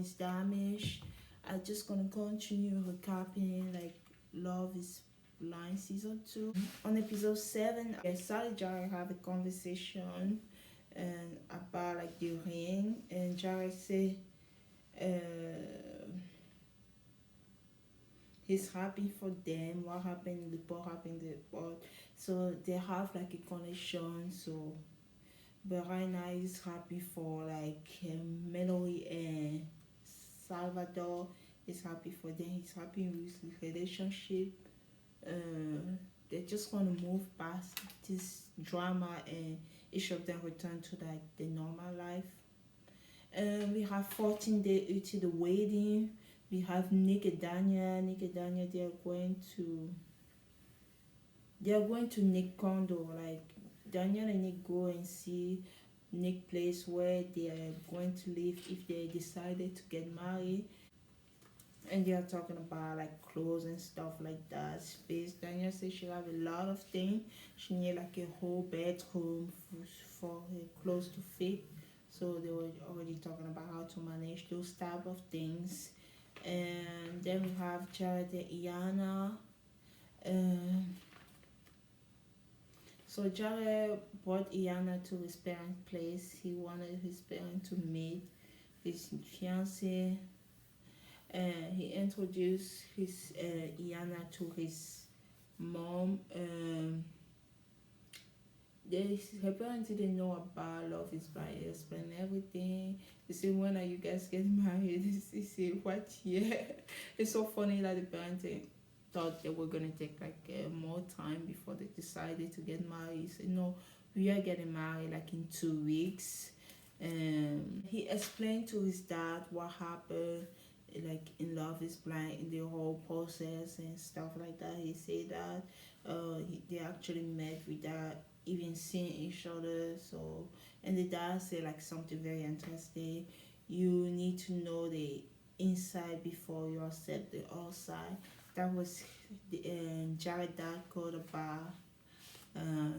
is damaged. I'm just gonna continue recapping like Love is Blind season 2. On episode 7, Sally and Jared have a conversation and about like the ring, and Jared say uh, he's happy for them. What happened in the pot happened in the pot. So they have like a connection. So but right now he's happy for like Melody and Salvador. He's happy for them. He's happy with his relationship. They just want to move past this drama and each of them return to like the normal life. We have 14 days to the wedding. We have Nick and Daniel. Nick and Daniel, they are going to Nick condo. Like Daniel and Nick go and see Nick place where they are going to live if they decided to get married. And they are talking about like clothes and stuff like that. Space. Daniel says she have a lot of things. She need like a whole bedroom for her clothes to fit. So they were already talking about how to manage those type of things. And then we have Jared and Iana. So Jared brought Iana to his parents' place. He wanted his parents to meet his fiance. He introduced his Iana to his mom. Her parents didn't know about Love is Blind. He explained everything. He said, "When are you guys getting married?" He said, "What year?" It's so funny that the parents thought they were gonna take like more time before they decided to get married. He said, "No, we are getting married like in 2 weeks." He explained to his dad what happened like in Love is Blind in the whole process and stuff like that. He said that they actually met without even seeing each other. So and the dad said like something very interesting. You need to know the inside before you accept the outside. That was the Jared dad quote about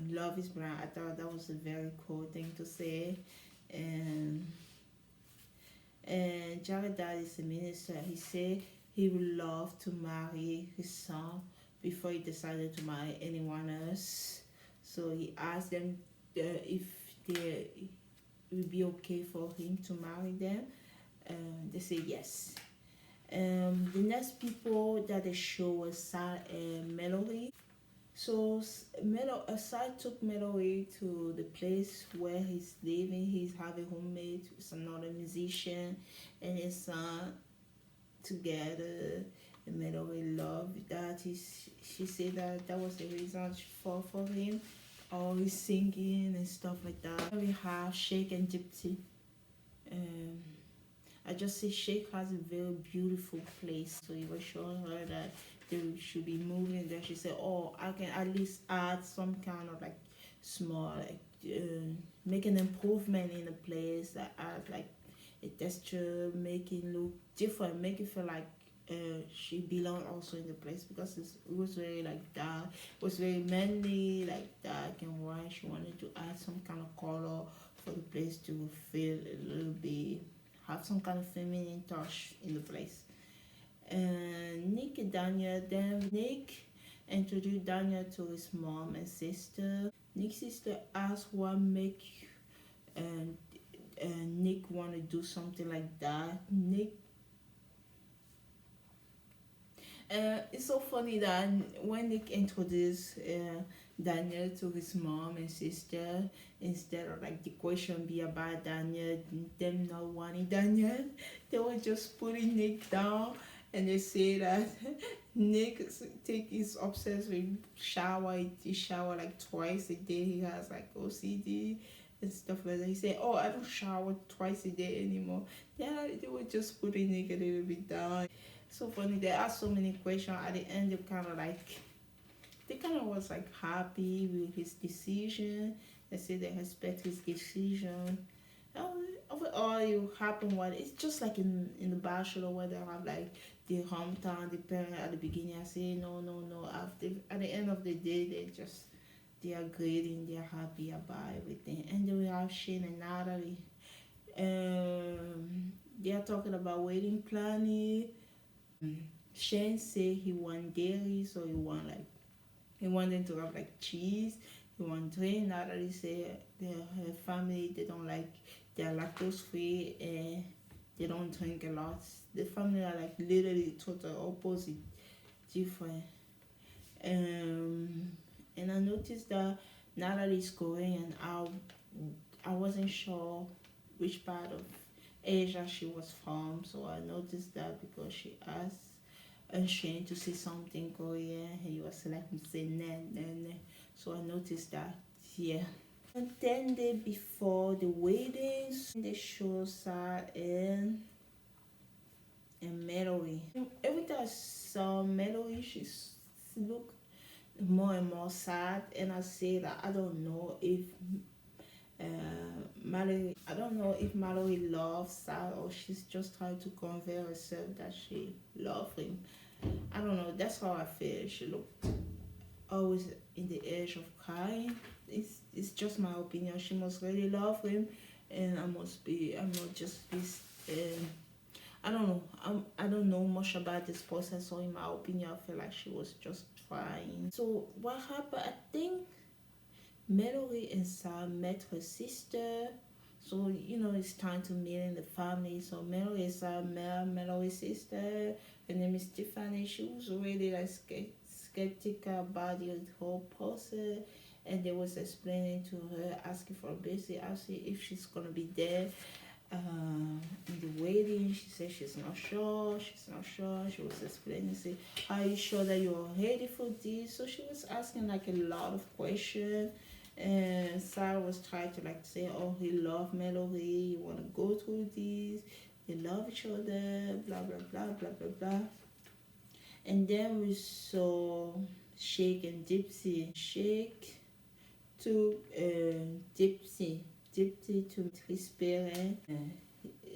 Love is Blind. I thought that was a very cool thing to say. And Jared dad is a minister. He said he would love to marry his son before he decided to marry anyone else. So he asked them if they it would be okay for him to marry them. They say yes. The next people that they show was Sal and Melody. So Aside took Melody to the place where he's living. He's having roommate with another musician and his son together. And Melody loved that. She said that was the reason she fell for him. Always singing and stuff like that. We have Sheikh and Gypsy. Um, I just say Sheikh has a very beautiful place. So he was showing her that they should be moving there. She said, "Oh, I can at least add some kind of like small, like make an improvement in the place that add like a texture, make it look different, make it feel like she belonged also in the place because it was very like dark, it was very manly, like dark and white. She wanted to add some kind of color for the place to feel a little bit, have some kind of feminine touch in the place. And Nick and Daniel, then Nick introduced Daniel to his mom and sister. Nick's sister asked what make and Nick want to do something like that. It's so funny that when Nick introduced Daniel to his mom and sister, instead of like the question be about Daniel, them not wanting Daniel, they were just putting Nick down, and they say that Nick is obsessed with shower. He shower like twice a day. He has like OCD and stuff like that. He said, "Oh, I don't shower twice a day anymore." Yeah, they were just putting Nick a little bit down. So funny. They asked so many questions. At the end, they kind of was like happy with his decision. They say they respect his decision. Overall, it happened what it's just like in the bachelor where they have like the hometown, the parent at the beginning. I say no, no, no. After at the end of the day, they are greeting. They are happy about everything. And then we have Shane and Natalie. Um, they are talking about wedding planning. Shane say he want dairy, so he wanted to have like cheese. He want drink. Natalie say her family they don't like, they're lactose free and they don't drink a lot. The family are like literally total opposite, different. Um, and I noticed that Natalie's Korean. I wasn't sure which part of Asia she was from, so I noticed that because she asked Shane to say something Korean, he was like say ne. So I noticed that, yeah. And 10 days before the weddings, they show Sarah and Mallory. Every time I saw Mallory, she looked more and more sad, and I say that I don't know if Mallory loves Sad or she's just trying to convey herself that she loves him. I don't know. That's how I feel. She looked always in the edge of crying. It's just my opinion. She must really love him, and I'm not just this. I don't know. I don't know much about this person, so in my opinion, I feel like she was just trying. So what happened? I think Mallory and Sam met her sister. So it's time to meet in the family. So Mallory and Sam met Mallory's sister. Her name is Tiffany. She was really like skeptical about the whole process, and they was explaining to her, asking for a basic, asking if she's gonna be there in the wedding. She said she's not sure. She was explaining, say, are you sure that you're ready for this? So she was asking like a lot of questions, and Sarah was trying to like say, oh, he love Mallory, you want to go through this, they love each other, blah blah blah blah blah blah. And then we saw Shake and Dipsy. Shake to Dipsy to his parents.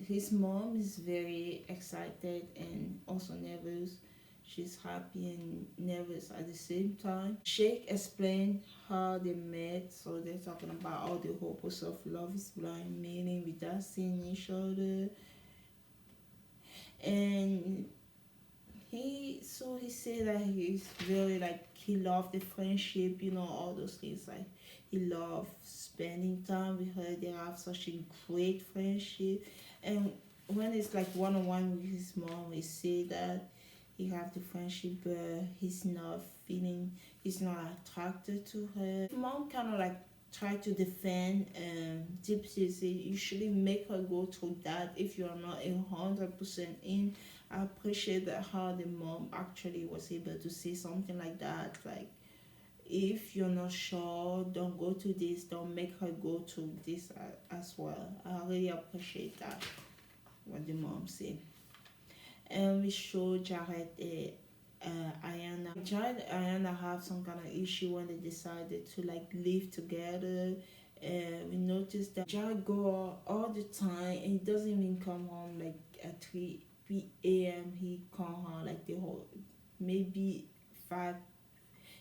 His mom is very excited and also nervous. She's happy and nervous at the same time. Shake explained how they met, so they're talking about all the hopes of love is blind, meaning without seeing each other. And he said that he's really like he loved the friendship, all those things, like he loved spending time with her. They have such a great friendship, and when it's like one-on-one with his mom, he said that he have the friendship, but he's not attracted to her. Mom kind of like try to defend Gypsy, say you shouldn't make her go through that if you're not 100% in. I appreciate that how the mom actually was able to say something like that, like if you're not sure, don't go to this, don't make her go to this as well. I really appreciate that, what the mom said. And we show Jared Ayana. Jared and Ayana have some kind of issue when they decided to like live together. We noticed that Jared go all the time and he doesn't even come home like at 3 a.m. He come home like the whole maybe 5.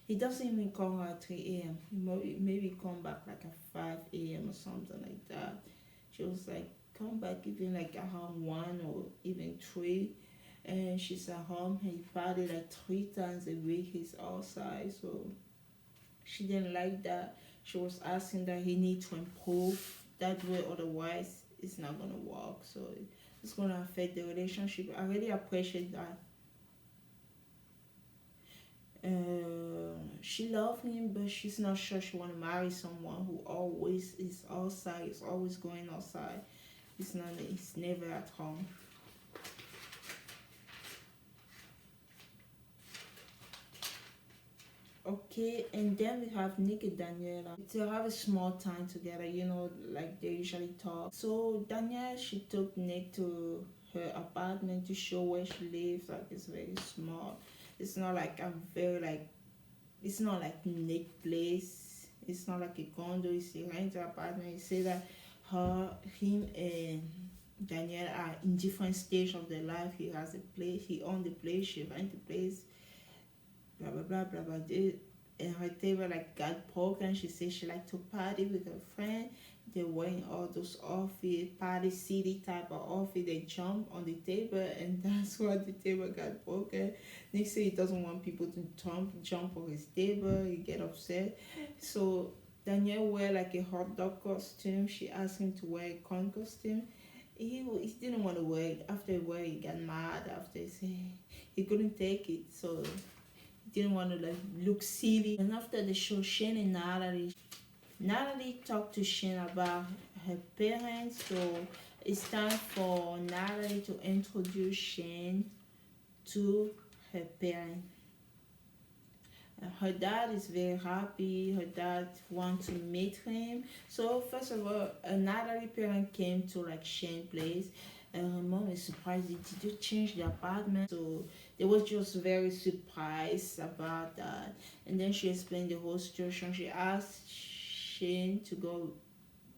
He doesn't even come home at 3 a.m. He maybe come back like at 5 a.m. or something like that. She was like, come back even like around 1 or even 3. And she's at home. He party like 3 times a week. He's outside, so she didn't like that. She was asking that he need to improve that way, otherwise it's not gonna work. So it's gonna affect the relationship. I really appreciate that. She loves him, but she's not sure she want to marry someone who always is outside, is always going outside. He's never at home. Okay, and then we have Nick and Daniela. They have a small time together, like they usually talk. So Danielle, she took Nick to her apartment to show where she lives. Like it's very small. It's not like it's not like Nick place. It's not like a condo. It's a rented apartment. He say that him and Danielle are in different stage of their life. He has a place. He own the place. She rent the place, blah blah blah blah blah. And her table like got broken. She said she like to party with her friend. They're wearing all those outfit, party city type of outfit. They jump on the table, and that's why the table got broken. Nick say he doesn't want people to jump on his table. He get upset. So Danielle wear like a hot dog costume. She asked him to wear a corn costume. He didn't want to wear it. After he wear it, he got mad. After he said he couldn't take it, so he didn't want to like look silly. And after the show, Shane and Natalie talked to Shane about her parents, so it's time for Natalie to introduce Shane to her parents. Her dad is very happy. Her dad wants to meet him. So first of all, Natalie parent came to like Shane place. And her mom is surprised. Did you change the apartment? So they was just very surprised about that. And then she explained the whole situation. She asked Shane to go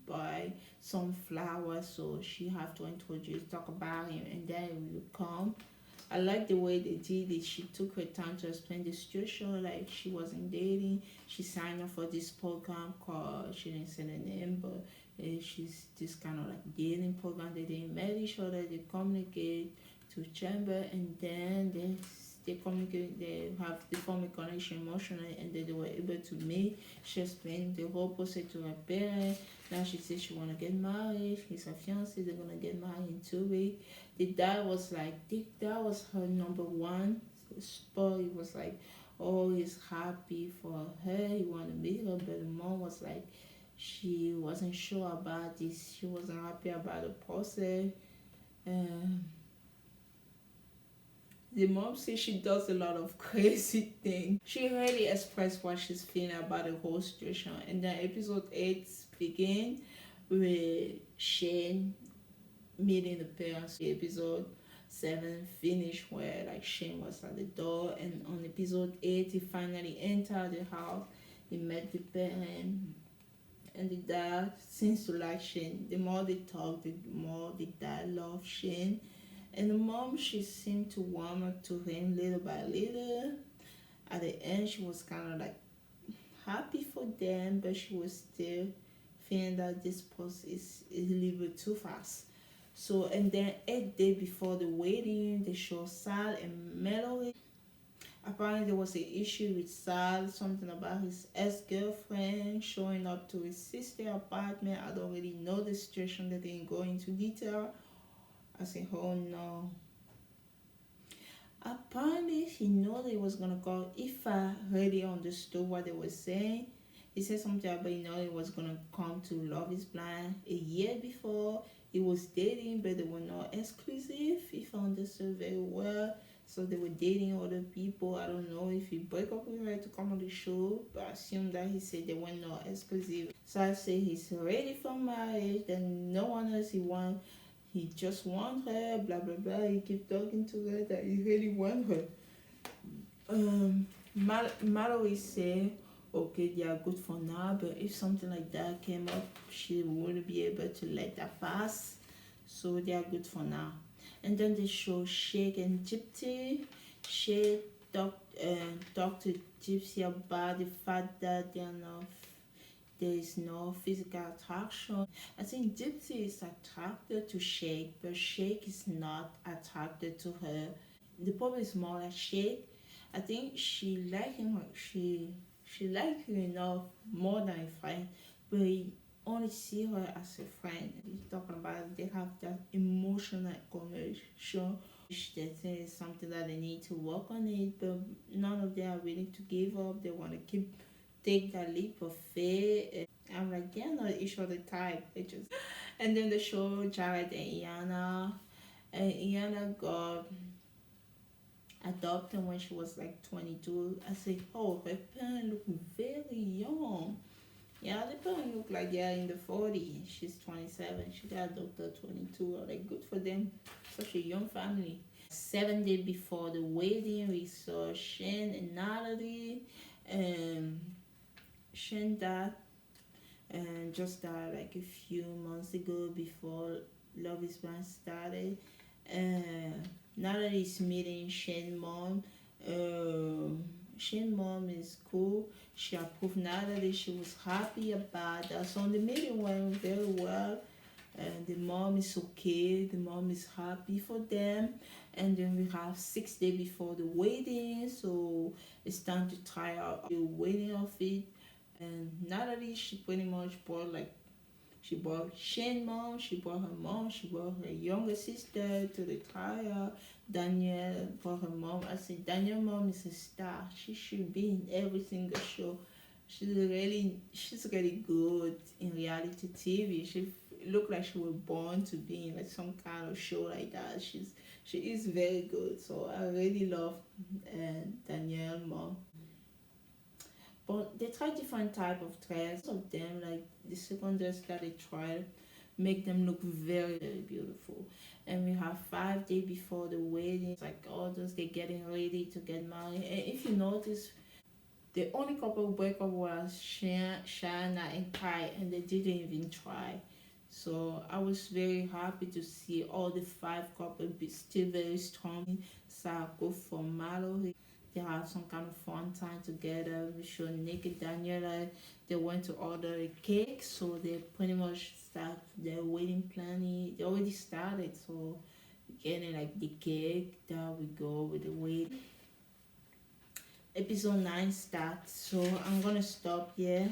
buy some flowers, so she have to talk about him, and then he will come. I like the way they did it. She took her time to explain the situation, like she wasn't dating. She signed up for this program called, she didn't say the name, but she's this kind of like dating program. They met each other, they communicate to chamber, and then they communicate, they have they form a connection emotionally, and then they were able to meet. She explained the whole process to her parents. Now she said she wanna get married. He's her fiance. They're gonna get married in 2 weeks. The dad was like, that was her number one spot. He was like, oh, he's happy for her. He wanna meet her, but the mom was like, she wasn't sure about this. She wasn't happy about the process. Um, the mom says she does a lot of crazy things. She really expressed what she's feeling about the whole situation. And then episode 8 begin with Shane meeting the parents. Episode 7 finished where like Shane was at the door, and on episode 8 he finally entered the house. He met the parent, and the dad seems to like Shane. The more they talk, the more the dad loves Shane. And the mom, she seemed to warm up to him little by little. At the end, she was kind of like happy for them, but she was still feeling that this process is a little bit too fast. So, and then 8 days before the wedding, they show Sal and Melody. Apparently, there was an issue with Sal, something about his ex-girlfriend showing up to his sister's apartment. I don't really know the situation, that they didn't go into detail. I said, oh no. Apparently, he knew that he was gonna call. If I really understood what they were saying, he said something about he was gonna come to Love Is Blind a year before. He was dating, but they were not exclusive. If I understood very well, so they were dating other people. I don't know if he broke up with her to come on the show, but I assume that he said they were not exclusive. So I say he's ready for marriage. Then no one else he just want her, blah blah blah. He keep talking to her that he really want her. Mallory say, okay, they are good for now, but if something like that came up, she wouldn't be able to let that pass. So they are good for now. And then they show Shake and Gypsy. Shake talk to Gypsy about the fact that there is no physical attraction. I think Gypsy is attracted to Shake, but Shake is not attracted to her. The problem is more like Shake. I think she like him. She like him enough more than a friend, but he only see her as a friend. He's talking about they have that emotional connection. They think it's something that they need to work on it, but none of them are willing to give up. They want to take that leap of faith. I'm like, they're not each other type. They just and then the show Jared and Iyanna. And Iyanna got adopted when she was like 22. I said, oh, her parents look very young. Yeah, the parents look like they're in the 40s. She's 27. She got adopted at 22. I'm like, good for them. Such a young family. 7 days before the wedding, we saw Shane and Natalie. Shane died, and just died like a few months ago before Love Is Blind started. Natalie is meeting Shane's mom. Shane mom is cool. She approved Natalie. She was happy about that. So the meeting went very well. And the mom is okay. The mom is happy for them. And then we have 6 days before the wedding, so it's time to try out the wedding outfit. And Natalie, she pretty much bought like she brought Shane mom, she brought her mom, she brought her younger sister to the trial. Danielle brought her mom. I said, Danielle mom is a star. She should be in every single show. She's really good in reality TV. She looked like she was born to be in like some kind of show like that. She is very good. So I really love Danielle mom. But they try different type of dress. Some of them, like the second dress that they try, make them look very, very beautiful. And we have 5 days before the wedding. It's like all those they getting ready to get married. And if you notice, the only couple who break up was Shana and Kai, and they didn't even try. So I was very happy to see all the five couples be still very strong. Sako from Malo, they had some kind of fun time together. We showed Nick and Daniela. They went to order a cake, so they pretty much start their wedding planning. They already started, so getting like the cake. There we go with the wedding. Episode 9 starts, so I'm gonna stop here.